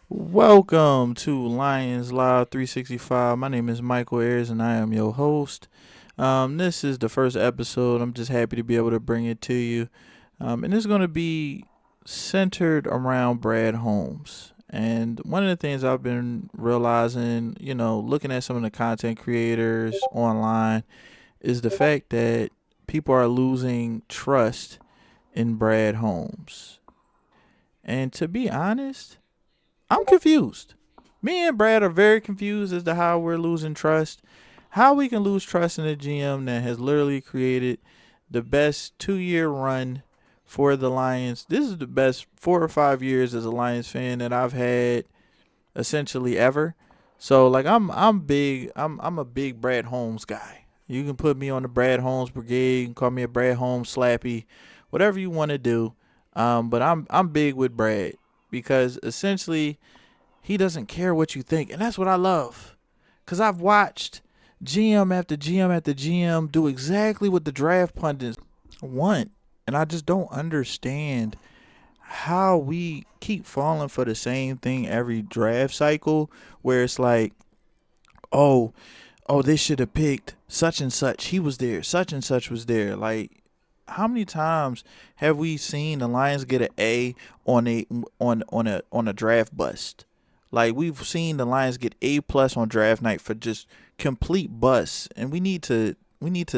Welcome to Lions Live 365. My name is Michael Ayers and I am your host. This is the first episode. I'm just happy to be able to bring it to you. And it's going to be centered around Brad Holmes. And one of the things I've been realizing, looking at some of the content creators online, is the fact that people are losing trust in Brad Holmes. And to be honest, I'm confused. Me and Brad are very confused as to how we're losing trust. How we can lose trust in a GM that has literally created the best 2 year run for the Lions. This is the best 4 or 5 years as a Lions fan that I've had essentially ever. So like I'm big I'm a big Brad Holmes guy. You can put me on the Brad Holmes brigade, you can call me a Brad Holmes slappy, whatever you want to do. But I'm big with Brad because essentially he doesn't care what you think, and that's what I love. Cause I've watched GM after GM after GM do exactly what the draft pundits want, and I just don't understand how we keep falling for the same thing every draft cycle, where it's like, oh, they should have picked such and such. He was there. Such and such was there. Like, how many times have we seen the Lions get an A on a draft bust? Like we've seen the Lions get A+ on draft night for just complete busts, and we need to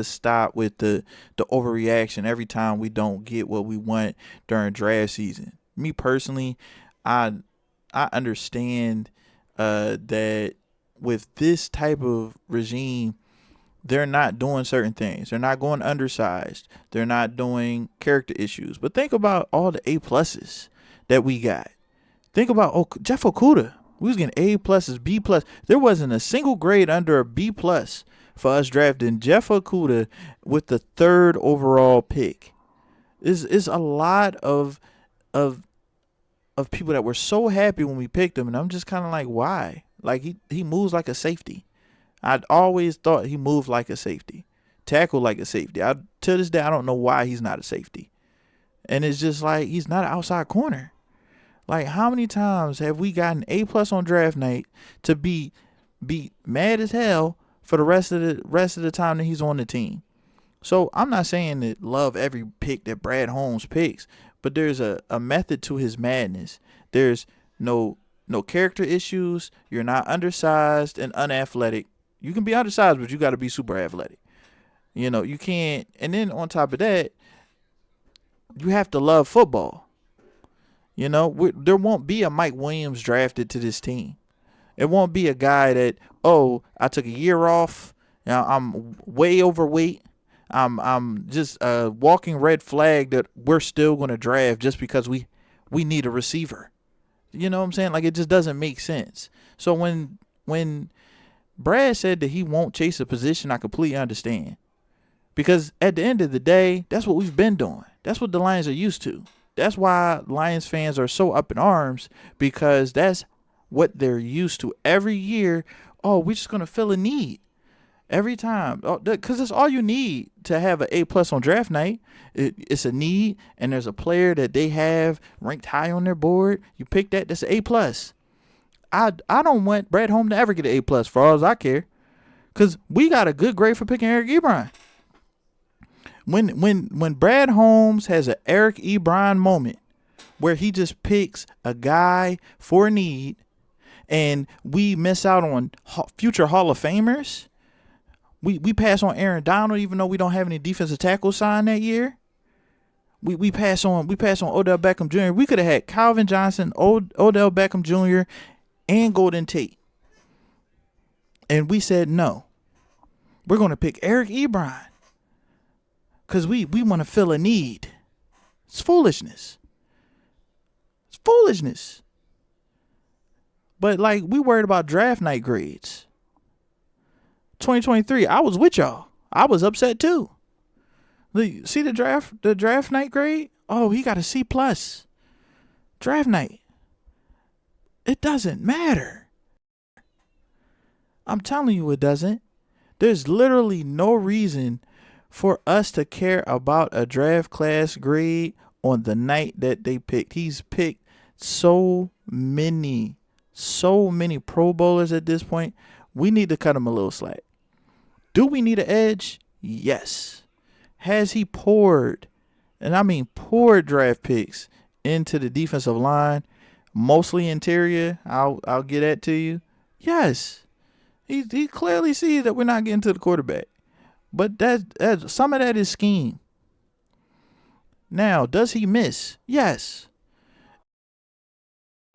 stop with the overreaction every time we don't get what we want during draft season. Me personally, I I understand that with this type of regime, they're not doing certain things. They're not going undersized. They're not doing character issues. But think about all the A+ that we got. Think about Jeff Okuda. We was getting A+, B+. There wasn't a single grade under a B+ for us drafting Jeff Okuda with the third overall pick. Is a lot of of people that were so happy when we picked him, and I'm just kind of like, why? Like he moves like a safety. I'd always thought he moved like a safety, tackle like a safety. To this day I don't know why he's not a safety, and it's just like he's not an outside corner. Like how many times have we gotten A+ on draft night to be mad as hell for the rest of the time that he's on the team? So I'm not saying that love every pick that Brad Holmes picks, but there's a method to his madness. There's no character issues. You're not undersized and unathletic. You can be undersized, but you got to be super athletic. You can't. And then on top of that, you have to love football. There won't be a Mike Williams drafted to this team. It won't be a guy that, oh, I took a year off. I'm way overweight. I'm just a walking red flag that we're still going to draft just because we need a receiver. You know what I'm saying? Like it just doesn't make sense. So when Brad said that he won't chase a position, I completely understand. Because at the end of the day, that's what we've been doing. That's what the Lions are used to. That's why Lions fans are so up in arms, because that's what they're used to every year. Oh, we're just gonna fill a need every time. Oh, because that's all you need to have an A+ on draft night. It's a need, and there's a player that they have ranked high on their board. You pick that. That's an A+. I don't want Brad Holmes to ever get an A+ for all as I care, because we got a good grade for picking Eric Ebron. When Brad Holmes has an Eric Ebron moment where he just picks a guy for need, and we miss out on future Hall of Famers. We pass on Aaron Donald even though we don't have any defensive tackle signed that year. We pass on Odell Beckham Jr. We could have had Calvin Johnson, Odell Beckham Jr., and Golden Tate, and we said no. We're gonna pick Eric Ebron because we want to fill a need. It's foolishness. It's foolishness. But like we worried about draft night grades. 2023, I was with y'all. I was upset too. See the draft night grade? Oh, he got a C+. Draft night. It doesn't matter. I'm telling you it doesn't. There's literally no reason for us to care about a draft class grade on the night that they picked. He's picked so many so many Pro Bowlers at this point. We need to cut him a little slack. Do we need an edge? Yes. Has he poured, and I mean poured draft picks into the defensive line, mostly interior? I'll get that to you. Yes. He clearly sees that we're not getting to the quarterback. But that some of that is scheme. Now, does he miss? Yes.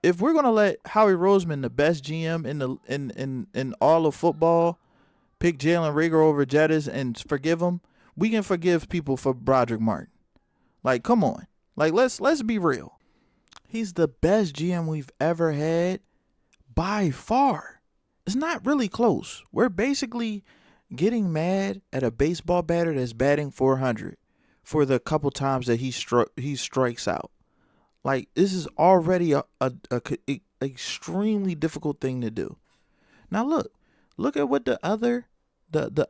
If we're gonna let Howie Roseman, the best GM in all of football, pick Jalen Rager over Jettis and forgive him, we can forgive people for Broderick Martin. Like, come on. Like, let's be real. He's the best GM we've ever had by far. It's not really close. We're basically getting mad at a baseball batter that's batting 400 for the couple times that he strikes out. Like, this is already a extremely difficult thing to do. Now look at what the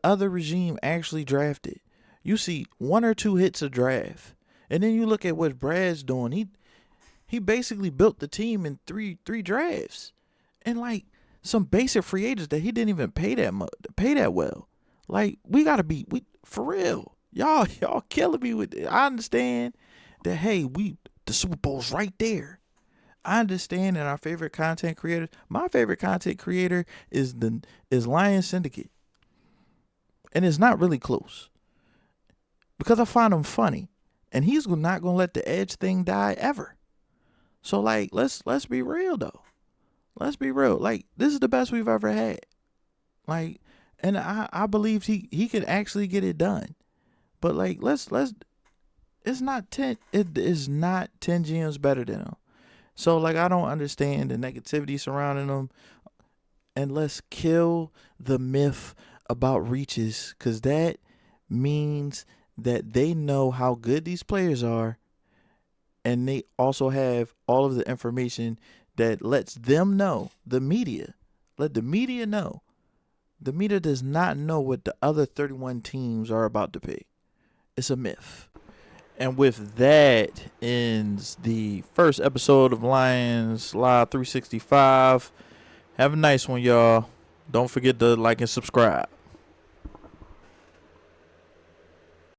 other regime actually drafted. You see one or two hits a draft, and then you look at what Brad's doing. He basically built the team in three drafts, and like some basic free agents that he didn't even pay that well. Like, we gotta be for real. Y'all killing me with it. I understand that, hey, the Super Bowl's right there. I understand that my favorite content creator is Lion Syndicate. And it's not really close. Because I find him funny. And he's not gonna let the edge thing die ever. So like let's be real though. Let's be real. Like, this is the best we've ever had. Like, and I believe he can actually get it done. But like it's not 10 it is not 10 GMs better than him. So like, I don't understand the negativity surrounding him. And let's kill the myth about reaches, cuz that means that they know how good these players are, and they also have all of the information that lets them know, let the media know. The media does not know what the other 31 teams are about to pay. It's a myth. And with that ends the first episode of Lions Live 365. Have a nice one, y'all. Don't forget to like and subscribe.